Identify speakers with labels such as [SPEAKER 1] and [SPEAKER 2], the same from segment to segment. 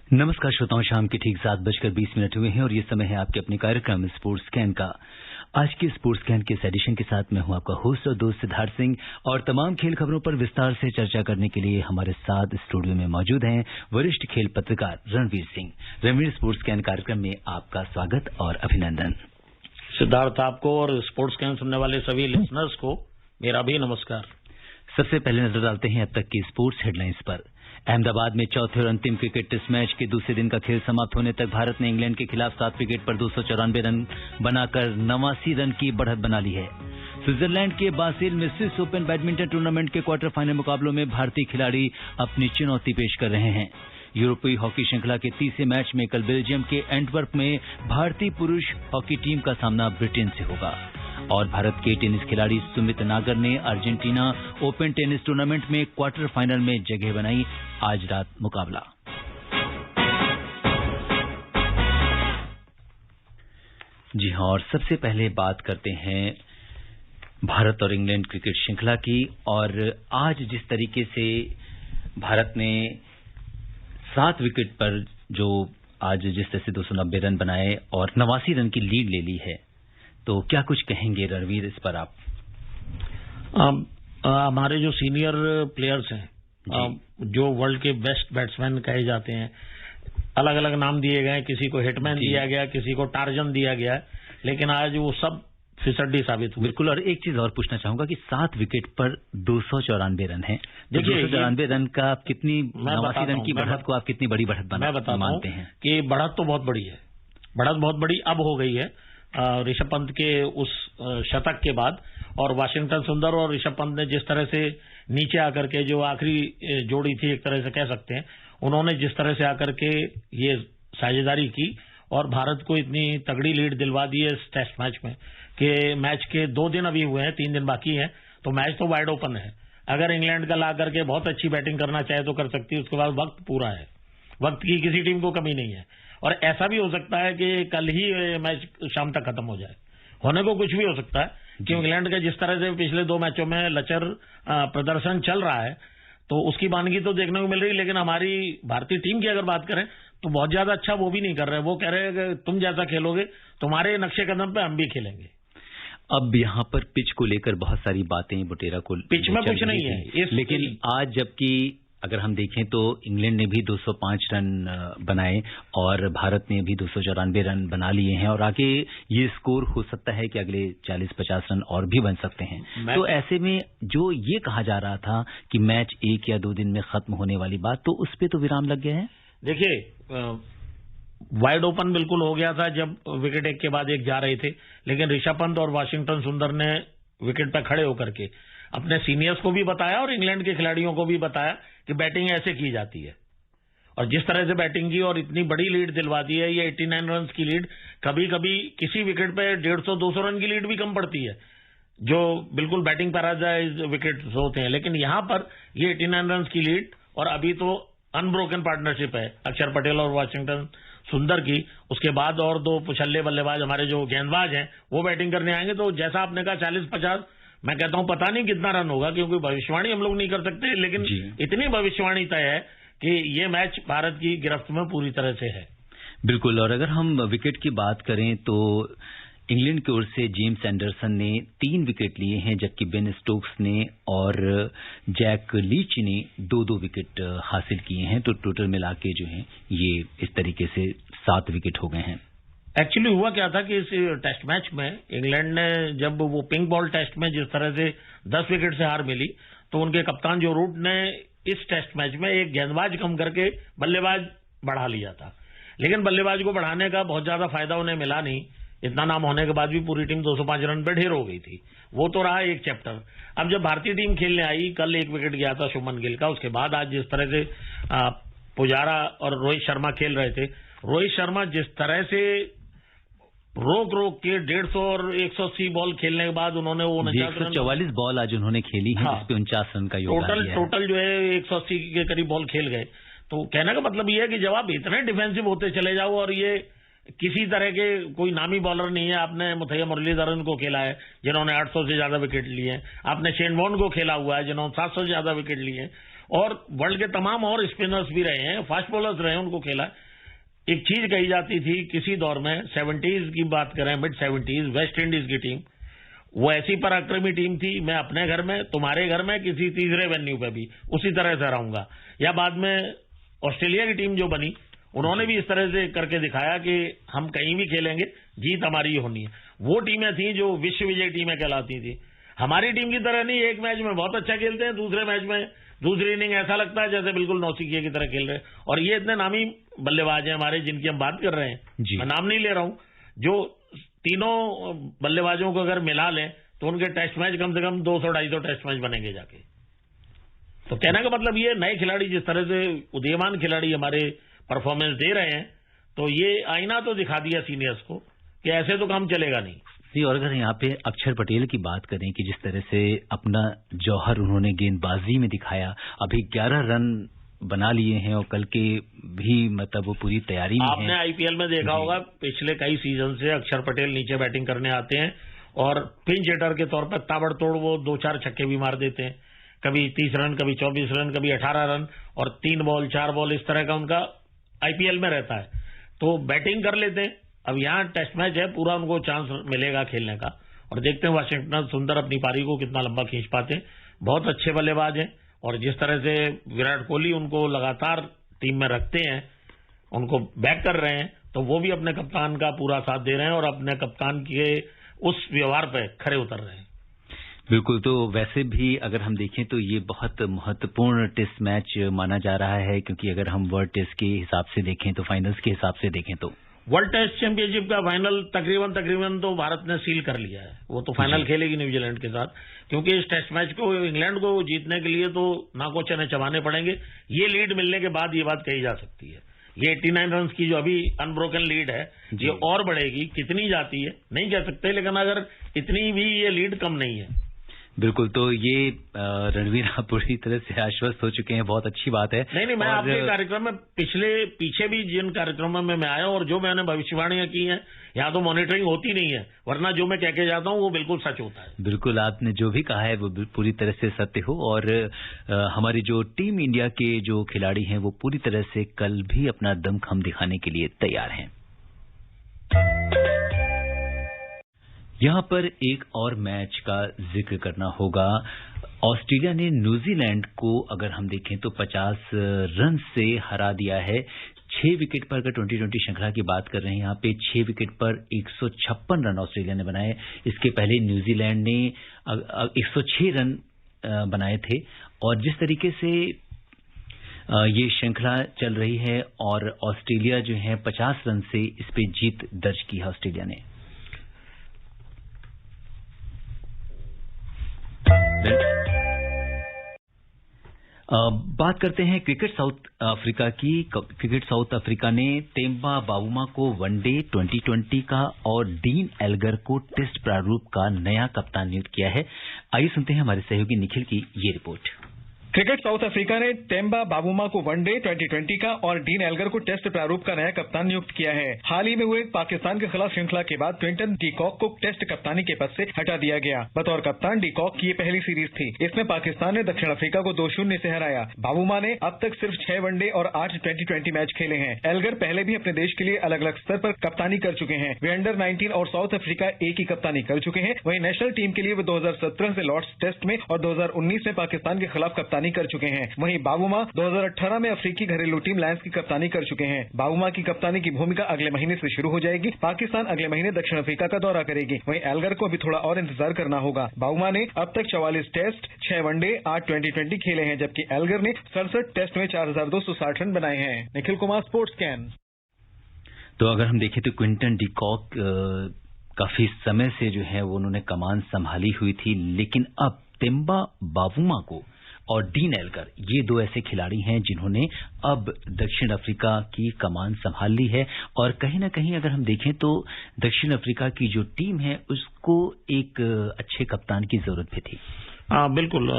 [SPEAKER 1] नमस्कार श्रोताओं, शाम के ठीक 7:20 हुए हैं और ये समय है आपके अपने कार्यक्रम स्पोर्ट्स स्कैन का। आज के स्पोर्ट्स स्कैन के इस एडिशन के साथ मैं हूं आपका होस्ट और दोस्त सिद्धार्थ सिंह और तमाम खेल खबरों पर विस्तार से चर्चा करने के लिए हमारे साथ स्टूडियो में मौजूद हैं वरिष्ठ खेल पत्रकार रणवीर सिंह। रणवीर, स्पोर्ट्स स्कैन कार्यक्रम में आपका स्वागत और अभिनंदन।
[SPEAKER 2] सिद्धार्थ, आपको और स्पोर्ट्स स्कैन सुनने वाले सभी लिसनर्स को मेरा भी नमस्कार।
[SPEAKER 1] सबसे पहले नजर डालते हैं अब तक की स्पोर्ट्स हेडलाइंस पर। अहमदाबाद में चौथे और अंतिम क्रिकेट टेस्ट मैच के दूसरे दिन का खेल समाप्त होने तक भारत ने इंग्लैंड के खिलाफ 7 विकेट पर 294 रन बनाकर 89 रन की बढ़त बना ली है। स्विट्जरलैंड के बासेल में स्विस ओपन बैडमिंटन टूर्नामेंट के क्वार्टर फाइनल मुकाबलों में भारतीय खिलाड़ी अपनी चुनौती पेश कर रहे हैं। यूरोपीय हॉकी श्रृंखला के तीसरे मैच में कल बेल्जियम के एंटवर्प में भारतीय पुरुष हॉकी टीम का सामना ब्रिटेन से होगा। और भारत के टेनिस खिलाड़ी सुमित नागर ने अर्जेंटीना ओपन टेनिस टूर्नामेंट में क्वार्टर फाइनल में जगह बनाई। आज रात मुकाबला। जी हां, और सबसे पहले बात करते हैं भारत और इंग्लैंड क्रिकेट श्रृंखला की। और आज जिस तरीके से भारत ने 7 विकेट पर जो आज जिस तरह से 290 रन बनाए और 89 रन की लीड ले ली है, तो क्या कुछ कहेंगे रणवीर इस पर आप?
[SPEAKER 2] हमारे जो सीनियर प्लेयर्स हैं, जो वर्ल्ड के बेस्ट बैट्समैन कहे जाते हैं, अलग अलग नाम दिए गए, किसी को हिटमैन दिया गया, किसी को टार्जन दिया गया, लेकिन आज वो सब फिसड्डी साबित हुए।
[SPEAKER 1] बिल्कुल। और एक चीज और पूछना चाहूंगा कि 7 विकेट पर 294 रन है। 294 रन का कितनी 89 रन की बढ़त को आप कितनी बड़ी बढ़त मानते हैं?
[SPEAKER 2] कि बढ़त तो बहुत बड़ी है, बढ़त बहुत बड़ी अब हो गई है ऋषभ पंत के उस शतक के बाद। और वाशिंगटन सुंदर और ऋषभ पंत ने जिस तरह से नीचे आकर के, जो आखिरी जोड़ी थी एक तरह से कह सकते हैं, उन्होंने जिस तरह से आकर के ये साझेदारी की और भारत को इतनी तगड़ी लीड दिलवा दी है इस टेस्ट मैच में कि मैच के 2 दिन अभी हुए हैं, 3 दिन बाकी हैं, तो मैच तो वाइड ओपन है। अगर इंग्लैंड का ला करके बहुत अच्छी बैटिंग करना चाहे तो कर सकती है, उसके बाद वक्त पूरा है, वक्त की किसी टीम को कमी नहीं है। और ऐसा भी हो सकता है कि कल ही मैच शाम तक खत्म हो जाए, होने को कुछ भी हो सकता है कि इंग्लैंड के जिस तरह से पिछले 2 मैचों में लचर प्रदर्शन चल रहा है तो उसकी वानगी तो देखने को मिल रही है। लेकिन हमारी भारतीय टीम की अगर बात करें तो बहुत ज्यादा अच्छा वो भी नहीं कर रहे। वो कह रहे हैं कि तुम जैसा खेलोगे, तुम्हारे नक्शे कदम पे हम भी खेलेंगे।
[SPEAKER 1] अब यहाँ पर पिच को लेकर बहुत सारी बातें बुटेरा को
[SPEAKER 2] पिच में कुछ नहीं है,
[SPEAKER 1] लेकिन आज जबकि अगर हम देखें तो इंग्लैंड ने भी 205 रन बनाए और भारत ने भी 294 रन बना लिए हैं और आगे ये स्कोर हो सकता है कि अगले 40-50 रन और भी बन सकते हैं। तो ऐसे में जो ये कहा जा रहा था कि मैच 1 या 2 दिन में खत्म होने वाली बात, तो उस पर तो विराम लग गया है।
[SPEAKER 2] देखिए, वाइड ओपन बिल्कुल हो गया था जब विकेट एक के बाद एक जा रहे थे, लेकिन ऋषभ पंत और वाशिंगटन सुंदर ने विकेट पर खड़े होकर के अपने सीनियर्स को भी बताया और इंग्लैंड के खिलाड़ियों को भी बताया कि बैटिंग ऐसे की जाती है। और जिस तरह से बैटिंग की और इतनी बड़ी लीड दिलवा दी है, ये 89 रन की लीड, कभी कभी किसी विकेट पे 150-200 रन की लीड भी कम पड़ती है, जो बिल्कुल बैटिंग पैराडाइज विकेट होते हैं। लेकिन यहां पर ये 89 रन की लीड और अभी तो अनब्रोकन पार्टनरशिप है अक्षर पटेल और वाशिंगटन सुंदर की। उसके बाद और 2 पुछल्ले बल्लेबाज हमारे जो गेंदबाज हैं वो बैटिंग करने आएंगे। तो जैसा आपने कहा 40-50, मैं कहता हूं पता नहीं कितना रन होगा, क्योंकि भविष्यवाणी हम लोग नहीं कर सकते, लेकिन इतनी भविष्यवाणी तय है कि ये मैच भारत की गिरफ्त में पूरी तरह से है।
[SPEAKER 1] बिल्कुल। और अगर हम विकेट की बात करें तो इंग्लैंड की ओर से जेम्स एंडरसन ने 3 विकेट लिए हैं, जबकि बेन स्टोक्स ने और जैक लीच ने 2-2 विकेट हासिल किए हैं। तो टोटल मिला के जो है ये इस तरीके से 7 विकेट हो गए हैं।
[SPEAKER 2] एक्चुअली हुआ क्या था कि इस टेस्ट मैच में इंग्लैंड ने जब वो पिंक बॉल टेस्ट में जिस तरह से 10 विकेट से हार मिली, तो उनके कप्तान जो रूट ने इस टेस्ट मैच में एक गेंदबाज कम करके बल्लेबाज बढ़ा लिया था। लेकिन बल्लेबाज को बढ़ाने का बहुत ज्यादा फायदा उन्हें मिला नहीं। इतना नाम होने के बाद भी पूरी टीम 205 रन पे ढेर हो गई थी। वो तो रहा एक चैप्टर। अब जब भारतीय टीम खेलने आई, कल 1 विकेट गया था शुभमन गिल का, उसके बाद आज जिस तरह से पुजारा और रोहित शर्मा खेल रहे थे, रोहित शर्मा जिस तरह से रोक के 150 और 180 बॉल खेलने के बाद उन्होंने वो
[SPEAKER 1] 144 बॉल आज उन्होंने खेली है, जिस पे 49 रन का योगदान दिया है।
[SPEAKER 2] टोटल जो है 180 के करीब बॉल खेल गए। तो कहने का मतलब ये है कि जब आप इतने डिफेंसिव होते चले जाओ, और ये किसी तरह के कोई नामी बॉलर नहीं है। आपने मुथैया मुरलीधरन को खेला है जिन्होंने 800 से ज्यादा विकेट लिए हैं, आपने शेन वॉर्न को खेला हुआ है जिन्होंने 700 से ज्यादा विकेट लिए हैं, और वर्ल्ड के तमाम और स्पिनर्स भी रहे हैं, फास्ट बॉलर्स रहे हैं, उनको खेला। एक चीज कही जाती थी किसी दौर में, 70s की बात करें, मिड 70s, वेस्ट इंडीज की टीम वो ऐसी पराक्रमी टीम थी, मैं अपने घर में, तुम्हारे घर में, किसी तीसरे वेन्यू पे भी उसी तरह से रहूंगा। या बाद में ऑस्ट्रेलिया की टीम जो बनी, उन्होंने भी इस तरह से करके दिखाया कि हम कहीं भी खेलेंगे, जीत हमारी ही होनी है। वो टीमें थी जो विश्व विजयी टीमें कहलाती थी। हमारी टीम की तरह नहीं, एक मैच में बहुत अच्छा खेलते हैं, दूसरे मैच में दूसरी इनिंग ऐसा लगता है जैसे बिल्कुल नौसिखिए की तरह खेल रहे हैं। और ये इतने नामी बल्लेबाज हैं हमारे जिनकी हम बात कर रहे हैं, मैं नाम नहीं ले रहा हूं, जो तीनों बल्लेबाजों को अगर मिला लें तो उनके टेस्ट मैच कम से कम 200-250 टेस्ट मैच बनेंगे जाके। तो कहने का मतलब ये नए खिलाड़ी जिस तरह से उदीयमान खिलाड़ी हमारे परफॉर्मेंस दे रहे हैं, तो ये आईना तो दिखा दिया सीनियर्स को कि ऐसे तो काम चलेगा नहीं।
[SPEAKER 1] जी, और अगर यहाँ पे अक्षर पटेल की बात करें कि जिस तरह से अपना जौहर उन्होंने गेंदबाजी में दिखाया, अभी 11 रन बना लिए हैं और कल के भी मतलब वो पूरी तैयारी में
[SPEAKER 2] आपने आईपीएल में देखा होगा, पिछले कई सीजन से अक्षर पटेल नीचे बैटिंग करने आते हैं और पिंच हिटर के तौर पर ताबड़तोड़ वो 2-4 छक्के भी मार देते हैं, कभी 30 रन, कभी 24 रन, कभी 18 रन, और 3 बॉल 4 बॉल इस तरह का उनका आईपीएल में रहता है। तो बैटिंग कर लेते हैं। अब यहाँ टेस्ट मैच है, पूरा उनको चांस मिलेगा खेलने का, और देखते हैं वाशिंगटन सुंदर अपनी पारी को कितना लंबा खींच पाते हैं। बहुत अच्छे बल्लेबाज हैं, और जिस तरह से विराट कोहली उनको लगातार टीम में रखते हैं, उनको बैक कर रहे हैं, तो वो भी अपने कप्तान का पूरा साथ दे रहे हैं और अपने कप्तान के उस व्यवहार पे खरे उतर रहे हैं।
[SPEAKER 1] बिल्कुल, तो वैसे भी अगर हम देखें तो ये बहुत महत्वपूर्ण टेस्ट मैच माना जा रहा है, क्योंकि अगर हम वर्ल्ड टेस्ट के हिसाब से देखें तो फाइनल्स के हिसाब से देखें तो
[SPEAKER 2] वर्ल्ड टेस्ट चैंपियनशिप का फाइनल तकरीबन तो भारत ने सील कर लिया है। वो तो फाइनल खेलेगी न्यूजीलैंड के साथ, क्योंकि इस टेस्ट मैच को इंग्लैंड को जीतने के लिए तो नाको चने चबाने पड़ेंगे। ये लीड मिलने के बाद ये बात कही जा सकती है। ये 89 रन की जो अभी अनब्रोकन लीड है, ये और बढ़ेगी, कितनी जाती है नहीं कह सकते, लेकिन अगर इतनी भी ये लीड कम नहीं है।
[SPEAKER 1] बिल्कुल, तो ये रणवीर आप पूरी तरह से आश्वस्त हो चुके हैं, बहुत अच्छी बात है।
[SPEAKER 2] नहीं, मैं आपके कार्यक्रम में पीछे भी जिन कार्यक्रमों में मैं आया और जो मैंने भविष्यवाणियां की हैं, यहाँ तो मॉनिटरिंग होती नहीं है, वरना जो मैं कह के जाता हूँ वो बिल्कुल सच होता है।
[SPEAKER 1] बिल्कुल, आपने जो भी कहा है वो पूरी तरह से सत्य हो, और हमारी जो टीम इंडिया के जो खिलाड़ी हैं वो पूरी तरह से कल भी अपना दमखम दिखाने के लिए तैयार हैं। यहाँ पर एक और मैच का जिक्र करना होगा। ऑस्ट्रेलिया ने न्यूजीलैंड को अगर हम देखें तो 50 रन से हरा दिया है। 6 विकेट पर, अगर 2020 श्रृंखला की बात कर रहे हैं, यहाँ पे 6 विकेट पर 156 रन ऑस्ट्रेलिया ने बनाए। इसके पहले न्यूजीलैंड ने 106 रन बनाए थे। और जिस तरीके से ये श्रृंखला चल रही है, और ऑस्ट्रेलिया जो है 50 रन से इस पे जीत दर्ज की है ऑस्ट्रेलिया ने। बात करते हैं क्रिकेट साउथ अफ्रीका की। क्रिकेट साउथ अफ्रीका ने तेम्बा बावुमा को वनडे 2020 का और डीन एल्गर को टेस्ट प्रारूप का नया कप्तान नियुक्त किया है। आइए सुनते हैं हमारे सहयोगी निखिल की ये रिपोर्ट।
[SPEAKER 3] क्रिकेट साउथ अफ्रीका ने तेम्बा बावुमा को वनडे 2020 का और डीन एल्गर को टेस्ट प्रारूप का नया कप्तान नियुक्त किया है। हाल ही में हुए पाकिस्तान के खिलाफ श्रृंखला के बाद क्विंटन डी कॉक को टेस्ट कप्तानी के पद से हटा दिया गया। बतौर कप्तान डी कॉक की ये पहली सीरीज थी। इसमें पाकिस्तान ने दक्षिण अफ्रीका को 2-0 से हराया। बावुमा ने अब तक सिर्फ 6 वनडे और 8 2020 मैच खेले हैं। एल्गर पहले भी अपने देश के लिए अलग अलग स्तर पर कप्तानी कर चुके हैं। वे अंडर 19 और साउथ अफ्रीका ए की कप्तानी कर चुके हैं। वहीं नेशनल टीम के लिए वे 2017 से लॉर्ड्स टेस्ट में और 2019 में पाकिस्तान के खिलाफ कप्तानी कर चुके हैं। वहीं बावुमा 2018 में अफ्रीकी घरेलू टीम लायंस की कप्तानी कर चुके हैं। बावुमा की कप्तानी की भूमिका अगले महीने से शुरू हो जाएगी। पाकिस्तान अगले महीने दक्षिण अफ्रीका का दौरा करेगी। वहीं एल्गर को अभी थोड़ा और इंतजार करना होगा। बावुमा ने अब तक 44 टेस्ट, 6 वनडे, 8 2020 खेले हैं, जबकि एल्गर ने 67 टेस्ट में 4260 रन बनाए हैं। Nikhil Kumar, sports can.
[SPEAKER 1] तो अगर हम देखें तो क्विंटन डी कॉक काफी समय से जो है वो उन्होंने कमान संभाली हुई थी, लेकिन अब तेम्बा बावुमा को और डीन एल्गर, ये 2 ऐसे खिलाड़ी हैं जिन्होंने अब दक्षिण अफ्रीका की कमान संभाल ली है। और कहीं ना कहीं अगर हम देखें तो दक्षिण अफ्रीका की जो टीम है उसको एक अच्छे कप्तान की जरूरत भी थी।
[SPEAKER 2] बिल्कुल,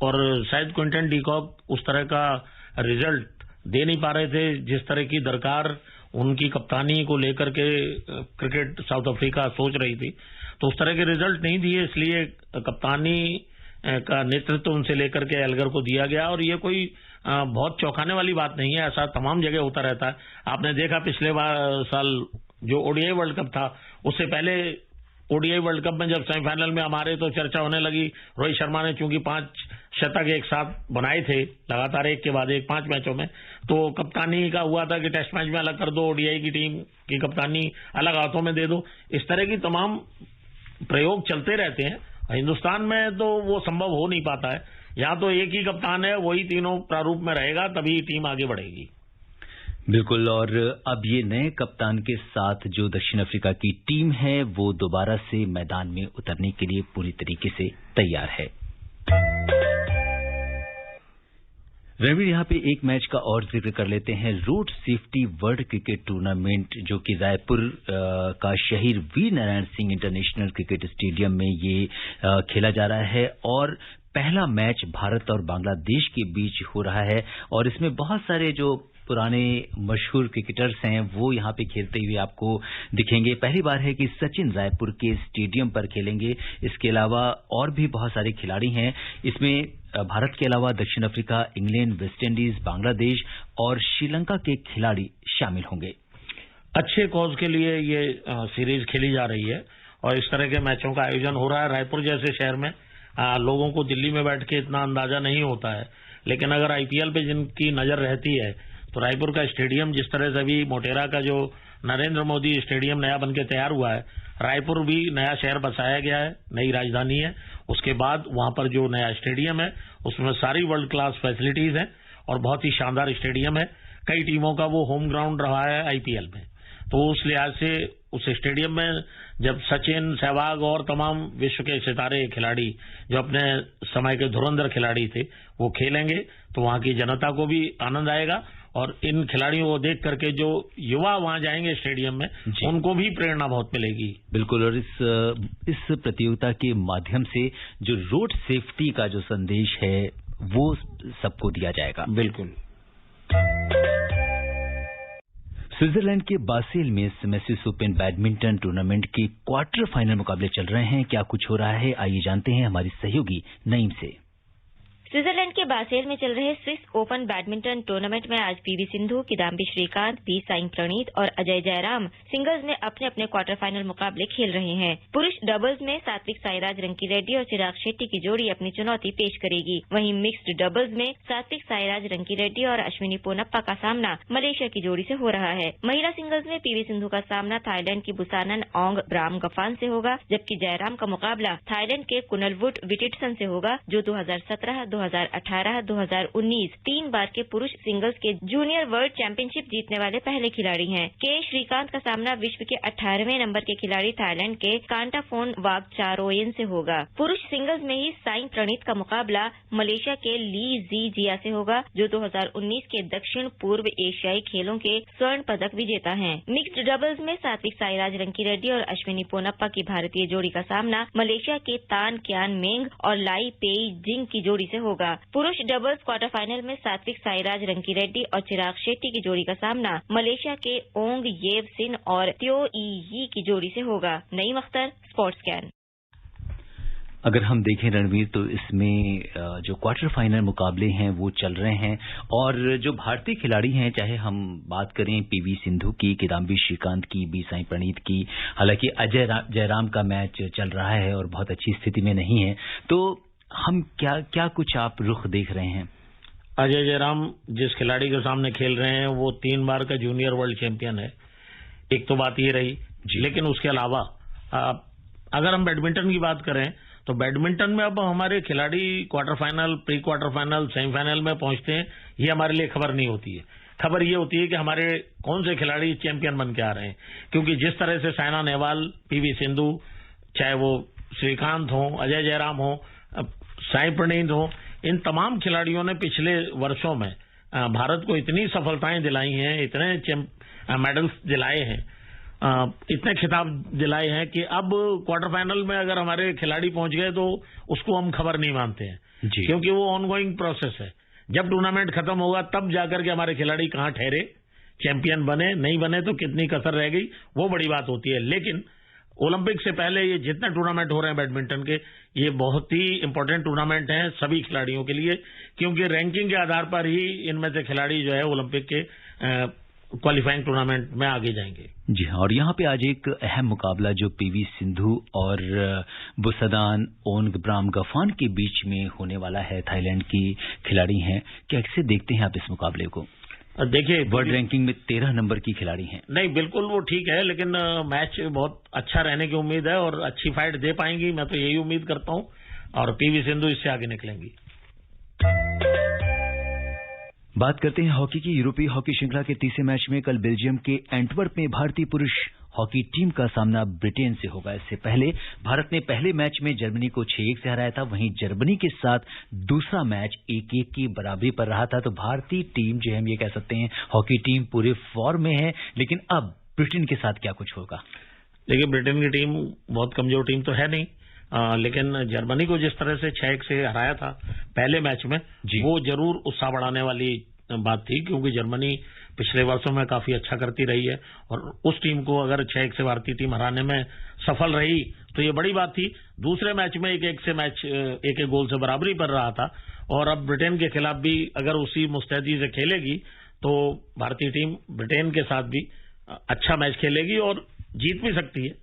[SPEAKER 2] और शायद क्विंटन डी कॉक उस तरह का रिजल्ट दे नहीं पा रहे थे जिस तरह की दरकार उनकी कप्तानी को लेकर के क्रिकेट साउथ अफ्रीका सोच रही थी, तो उस तरह के रिजल्ट नहीं दिए। इसलिए कप्तानी का नेतृत्व उनसे लेकर के एल्गर को दिया गया। और ये कोई बहुत चौंकाने वाली बात नहीं है, ऐसा तमाम जगह होता रहता है। आपने देखा पिछले साल जो ओडीआई वर्ल्ड कप था, उससे पहले ओडीआई वर्ल्ड कप में जब सेमीफाइनल में हमारे तो चर्चा होने लगी, रोहित शर्मा ने चूंकि 5 शतक एक साथ बनाए थे लगातार एक के बाद एक 5 मैचों में, तो कप्तानी का हुआ था कि टेस्ट मैच में अलग कर दो, ओडीआई की टीम की कप्तानी अलग हाथों में दे दो। इस तरह की तमाम प्रयोग चलते रहते हैं। हिंदुस्तान में तो वो संभव हो नहीं पाता है। यहाँ तो एक ही कप्तान है, वही तीनों प्रारूप में रहेगा, तभी टीम आगे बढ़ेगी।
[SPEAKER 1] बिल्कुल। और अब ये नए कप्तान के साथ जो दक्षिण अफ्रीका की टीम है वो दोबारा से मैदान में उतरने के लिए पूरी तरीके से तैयार है। रणवीर, यहाँ पे एक मैच का और जिक्र कर लेते हैं। Road safety world cricket tournament जो कि रायपुर का Shaheed Veer Narayan Singh international cricket stadium में ये खेला जा रहा है और पहला मैच भारत और बांग्लादेश के बीच हो रहा है। और इसमें बहुत सारे जो पुराने मशहूर क्रिकेटर्स हैं वो यहाँ पे खेलते हुए आपको दिखेंगे। पहली बार है कि सचिन रायपुर के स्टेडियम पर खेलेंगे। इसके अलावा और भी बहुत सारे खिलाड़ी हैं। इसमें भारत के अलावा दक्षिण Africa, England, West Indies, Bangladesh और श्रीलंका के खिलाड़ी शामिल होंगे।
[SPEAKER 2] अच्छे कॉज के लिए ये सीरीज खेली जा रही है और इस तरह के मैचों का आयोजन हो रहा है। रायपुर जैसे शहर में लोगों को दिल्ली में बैठ के इतना अंदाजा नहीं होता है, लेकिन अगर आईपीएल पे जिनकी नजर रहती है तो रायपुर का स्टेडियम, जिस तरह से अभी मोटेरा का जो नरेंद्र मोदी स्टेडियम नया बनके तैयार हुआ है, रायपुर भी नया शहर बसाया गया है, नई राजधानी है। उसके बाद वहां पर जो नया स्टेडियम है उसमें सारी वर्ल्ड क्लास फैसिलिटीज हैं और बहुत ही शानदार स्टेडियम है। कई टीमों का वो होम ग्राउंड रहा है आईपीएल में, तो उस लिहाज से उस स्टेडियम में जब सचिन, सहवाग और तमाम विश्व के सितारे खिलाड़ी जो अपने समय के धुरंधर खिलाड़ी थे वो खेलेंगे तो वहां की जनता को भी आनंद आएगा और इन खिलाड़ियों को देख करके जो युवा वहां जाएंगे स्टेडियम में उनको भी प्रेरणा बहुत मिलेगी।
[SPEAKER 1] बिल्कुल। और इस प्रतियोगिता के माध्यम से जो रोड सेफ्टी का जो संदेश है वो सबको दिया जाएगा।
[SPEAKER 2] बिल्कुल।
[SPEAKER 1] स्विट्जरलैंड के बासेल में मैस्टिस ओपन बैडमिंटन टूर्नामेंट के क्वार्टर फाइनल मुकाबले चल रहे हैं। क्या कुछ हो रहा है, आइए जानते हैं हमारी सहयोगी नईम से।
[SPEAKER 4] स्विट्जरलैंड के बासेल में चल रहे स्विस ओपन बैडमिंटन टूर्नामेंट में आज पीवी सिंधु, किदाम्बी श्रीकांत, बी साई प्रणीत और अजय जयराम सिंगल्स में अपने अपने क्वार्टर फाइनल मुकाबले खेल रहे हैं। पुरुष डबल्स में सात्विक साईराज रंकीरेड्डी और चिराग शेट्टी की जोड़ी अपनी चुनौती पेश करेगी। वहीं मिक्स्ड डबल्स में सात्विक साईराज रंकीरेड्डी और अश्विनी पोनप्पा का सामना मलेशिया की जोड़ी से हो रहा है। महिला सिंगल्स में पीवी सिंधु का सामना थाईलैंड की बुसानन ओंग ब्राम गफान से होगा, जबकि जयराम का मुकाबला थाईलैंड के कुनलवुड विटिटसन से होगा, जो 2017, 2018, 2019 3 बार के पुरुष सिंगल्स के जूनियर वर्ल्ड चैंपियनशिप जीतने वाले पहले खिलाड़ी हैं। के श्रीकांत का सामना विश्व के 18वें नंबर के खिलाड़ी थाईलैंड के कांटाफोन वागचारोयन से होगा। पुरुष सिंगल्स में ही साई प्रणीत का मुकाबला मलेशिया के ली जी जिया से होगा, जो 2019 के दक्षिण पूर्व एशियाई खेलों के स्वर्ण पदक विजेता हैं। मिक्स्ड डबल्स में सात्विक साईराज रंकीरेड्डी और अश्विनी पोनप्पा की भारतीय जोड़ी का सामना मलेशिया के तान क्यान मेंग और लाई पेई जिंग की जोड़ी से होगा। पुरुष डबल्स क्वार्टर फाइनल में सात्विक साईराज रंकीरेड्डी और चिराग शेट्टी की जोड़ी का सामना मलेशिया के ओंग येव सिन और त्यो ई की जोड़ी से होगा। Naeem Akhtar, sports can.
[SPEAKER 1] अगर हम देखें रणवीर तो इसमें जो क्वार्टर फाइनल मुकाबले हैं वो चल रहे हैं और जो भारतीय खिलाड़ी हैं, चाहे हम बात करें पीवी सिंधु की, किदाम्बी श्रीकांत की, बी साई प्रणीत की, हालांकि अजय जयराम का मैच चल रहा है और बहुत अच्छी स्थिति में नहीं है, तो हम क्या कुछ आप रुख देख रहे हैं?
[SPEAKER 2] अजय जयराम जिस खिलाड़ी के सामने खेल रहे हैं वो 3 बार का जूनियर वर्ल्ड चैंपियन है, एक तो बात ये रही। लेकिन उसके अलावा अगर हम बैडमिंटन की बात करें तो बैडमिंटन में अब हमारे खिलाड़ी quarter final, pre quarter final, semifinal में पहुंचते हैं, ये हमारे लिए खबर नहीं होती है। खबर ये होती है कि हमारे कौन से खिलाड़ी चैंपियन बन के आ रहे हैं, क्योंकि जिस तरह से साइना नेहवाल, पीवी सिंधु, चाहे वो श्रीकांत हो, अजय जयराम हो, साई प्रणीत हो, इन तमाम खिलाड़ियों ने पिछले वर्षों में भारत को इतनी सफलताएं दिलाई हैं, इतने मेडल्स दिलाए हैं, इतने खिताब दिलाए हैं कि अब क्वार्टर फाइनल में अगर हमारे खिलाड़ी पहुंच गए तो उसको हम खबर नहीं मानते हैं, क्योंकि वो ऑनगोइंग प्रोसेस है। जब टूर्नामेंट खत्म होगा तब जाकर के हमारे खिलाड़ी कहां ठहरे, चैंपियन बने, नहीं बने तो कितनी कसर रह गई, वो बड़ी बात होती है। लेकिन ओलंपिक से पहले ये जितने टूर्नामेंट हो रहे हैं बैडमिंटन के, ये बहुत ही इंपॉर्टेंट टूर्नामेंट हैं सभी खिलाड़ियों के लिए, क्योंकि रैंकिंग के आधार पर ही इनमें से खिलाड़ी जो है ओलंपिक के क्वालिफाइंग टूर्नामेंट में आगे जाएंगे।
[SPEAKER 1] जी हाँ, और यहाँ पे आज एक अहम मुकाबला जो पीवी सिंधु और बुसदान ओंगब्राम गफान के बीच में होने वाला है, थाईलैंड की खिलाड़ी हैं, कैसे देखते हैं आप इस मुकाबले को?
[SPEAKER 2] देखिए,
[SPEAKER 1] वर्ल्ड रैंकिंग में 13 नंबर की खिलाड़ी हैं।
[SPEAKER 2] नहीं, बिल्कुल वो ठीक है, लेकिन मैच बहुत अच्छा रहने की उम्मीद है और अच्छी फाइट दे पाएंगी, मैं तो यही उम्मीद करता हूं, और पीवी सिंधु इससे आगे निकलेंगी।
[SPEAKER 1] बात करते हैं हॉकी की। यूरोपीय हॉकी श्रृंखला के तीसरे मैच में कल बेल्जियम के एंटवर्प में भारतीय पुरुष हॉकी टीम का सामना ब्रिटेन से होगा। इससे पहले भारत ने पहले मैच में जर्मनी को 6-1 से हराया था, वहीं जर्मनी के साथ दूसरा मैच 1-1 की बराबरी पर रहा था। तो भारतीय टीम जो है, हम ये कह सकते हैं हॉकी टीम पूरे फॉर्म में है, लेकिन अब ब्रिटेन के साथ क्या कुछ होगा?
[SPEAKER 2] देखिए, ब्रिटेन की टीम बहुत कमजोर टीम तो है नहीं, लेकिन जर्मनी को जिस तरह से 6-1 से हराया था पहले मैच में, वो जरूर उत्साह बढ़ाने वाली बात थी, क्योंकि जर्मनी पिछले वर्षों में काफी अच्छा करती रही है और उस टीम को अगर 6-1 से भारतीय टीम हराने में सफल रही तो ये बड़ी बात थी। दूसरे मैच में 1-1 से मैच 1-1 गोल से बराबरी पर रहा था, और अब ब्रिटेन के खिलाफ भी अगर उसी मुस्तैदी से खेलेगी तो भारतीय टीम ब्रिटेन के साथ भी अच्छा मैच खेलेगी और जीत भी सकती है,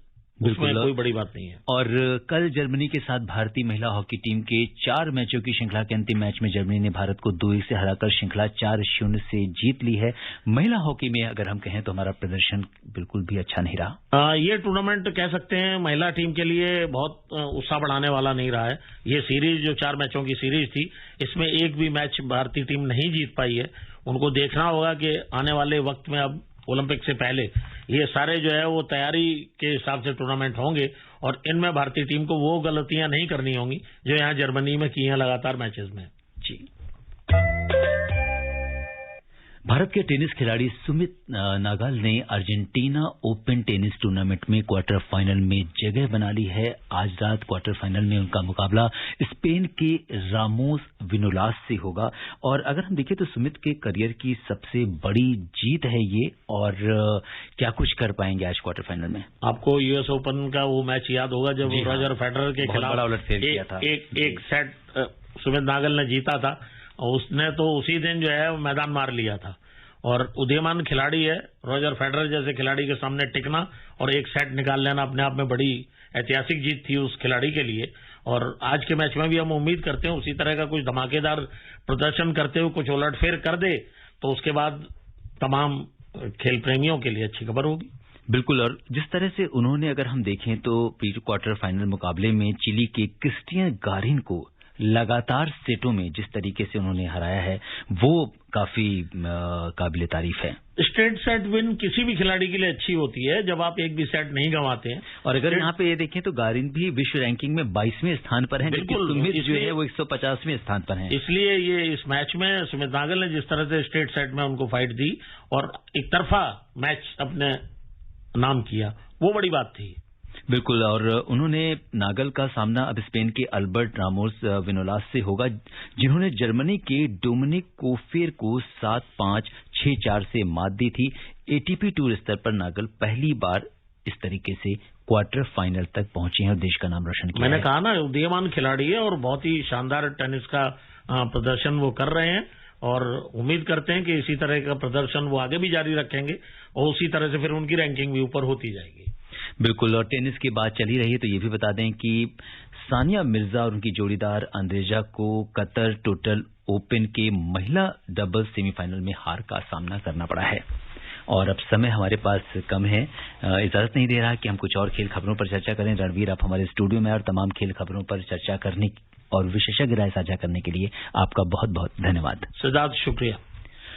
[SPEAKER 2] उसमें कोई बड़ी बात नहीं है।
[SPEAKER 1] और कल जर्मनी के साथ भारतीय महिला हॉकी टीम के 4 मैचों की श्रृंखला के अंतिम मैच में जर्मनी ने भारत को 2-1 से हराकर श्रृंखला 4-0 से जीत ली है। महिला हॉकी में अगर हम कहें तो हमारा प्रदर्शन बिल्कुल भी अच्छा नहीं रहा।
[SPEAKER 2] ये टूर्नामेंट कह सकते हैं महिला टीम के लिए बहुत उत्साह बढ़ाने वाला नहीं रहा है। ये सीरीज जो 4 मैचों की सीरीज थी, इसमें एक भी मैच भारतीय टीम नहीं जीत पाई है। उनको देखना होगा कि आने वाले वक्त में अब ओलंपिक से पहले ये सारे जो है वो तैयारी के हिसाब से टूर्नामेंट होंगे और इनमें भारतीय टीम को वो गलतियां नहीं करनी होंगी जो यहाँ जर्मनी में की हैं लगातार मैचेस में।
[SPEAKER 1] जी, भारत के टेनिस खिलाड़ी सुमित नागल ने अर्जेंटीना ओपन टेनिस टूर्नामेंट में क्वार्टर फाइनल में जगह बना ली है। आज रात क्वार्टर फाइनल में उनका मुकाबला स्पेन के रामोस विनोलास से होगा, और अगर हम देखें तो सुमित के करियर की सबसे बड़ी जीत है ये, और क्या कुछ कर पाएंगे आज क्वार्टर फाइनल में?
[SPEAKER 2] आपको यूएस ओपन का वो मैच याद होगा जब रॉजर फेडरर के खिलाफ एक सेट सुमित नागल ने जीता था, उसने तो उसी दिन जो है मैदान मार लिया था। और उदीयमान खिलाड़ी है, रॉजर फेडरर जैसे खिलाड़ी के सामने टिकना और एक सेट निकाल लेना अपने आप में बड़ी ऐतिहासिक जीत थी उस खिलाड़ी के लिए। और आज के मैच में भी हम उम्मीद करते हैं उसी तरह का कुछ धमाकेदार प्रदर्शन करते हुए कुछ उलटफेर कर दे, तो उसके बाद तमाम खेल प्रेमियों के लिए अच्छी खबर होगी।
[SPEAKER 1] बिल्कुल, और जिस तरह से उन्होंने अगर हम देखें तो क्वार्टर फाइनल मुकाबले में चिली के क्रिस्टियन गारिन को लगातार सेटों में जिस तरीके से उन्होंने हराया है वो काफी काबिले तारीफ है।
[SPEAKER 2] स्ट्रेट सेट विन किसी भी खिलाड़ी के लिए अच्छी होती है जब आप एक भी सेट नहीं गंवाते हैं।
[SPEAKER 1] और अगर यहाँ पे ये देखें तो गारिन भी विश्व रैंकिंग में 22वें स्थान पर है, जबकि सुमित जो है वो 150वें स्थान पर है।
[SPEAKER 2] इसलिए ये इस मैच में सुमित नागल ने जिस तरह से स्ट्रेट सेट में उनको फाइट दी और एक तरफा मैच अपने नाम किया, वो बड़ी बात थी।
[SPEAKER 1] बिल्कुल, और उन्होंने नागल का सामना अब स्पेन के अल्बर्ट रामोस विनोलास से होगा, जिन्होंने जर्मनी के डोमिनिक कोफेर को 7-5, 6-4 से मात दी थी। एटीपी टूर स्तर पर नागल पहली बार इस तरीके से क्वार्टर फाइनल तक पहुंचे हैं और देश का नाम रोशन किया।
[SPEAKER 2] मैंने कहा ना, उदीयमान खिलाड़ी है और बहुत ही शानदार टेनिस का प्रदर्शन वो कर रहे हैं, और उम्मीद करते हैं कि इसी तरह का प्रदर्शन वो आगे भी जारी रखेंगे और उसी तरह से फिर उनकी रैंकिंग भी ऊपर होती जाएगी।
[SPEAKER 1] बिल्कुल, और टेनिस की बात चली रही है तो ये भी बता दें कि सानिया मिर्जा और उनकी जोड़ीदार अंद्रेजा को कतर टोटल ओपन के महिला डबल्स सेमीफाइनल में हार का सामना करना पड़ा है। और अब समय हमारे पास कम है, इजाजत नहीं दे रहा कि हम कुछ और खेल खबरों पर चर्चा करें। रणवीर, आप हमारे स्टूडियो में और तमाम खेल खबरों पर चर्चा करने और विशेषज्ञ राय साझा करने के लिए आपका बहुत बहुत धन्यवाद।
[SPEAKER 2] सिद्धार्थ, शुक्रिया।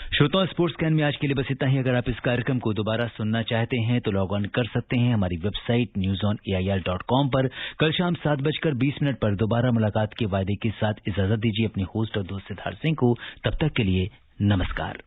[SPEAKER 1] श्रोताओं, स्पोर्ट्स कैन में आज के लिए बस इतना ही। अगर आप इस कार्यक्रम को दोबारा सुनना चाहते हैं तो लॉग ऑन कर सकते हैं हमारी वेबसाइट newsonair.com पर। कल शाम 7:20 पर दोबारा मुलाकात के वायदे के साथ इजाजत दीजिए अपने होस्ट और दोस्त सिद्धार्थ सिंह को। तब तक के लिए नमस्कार।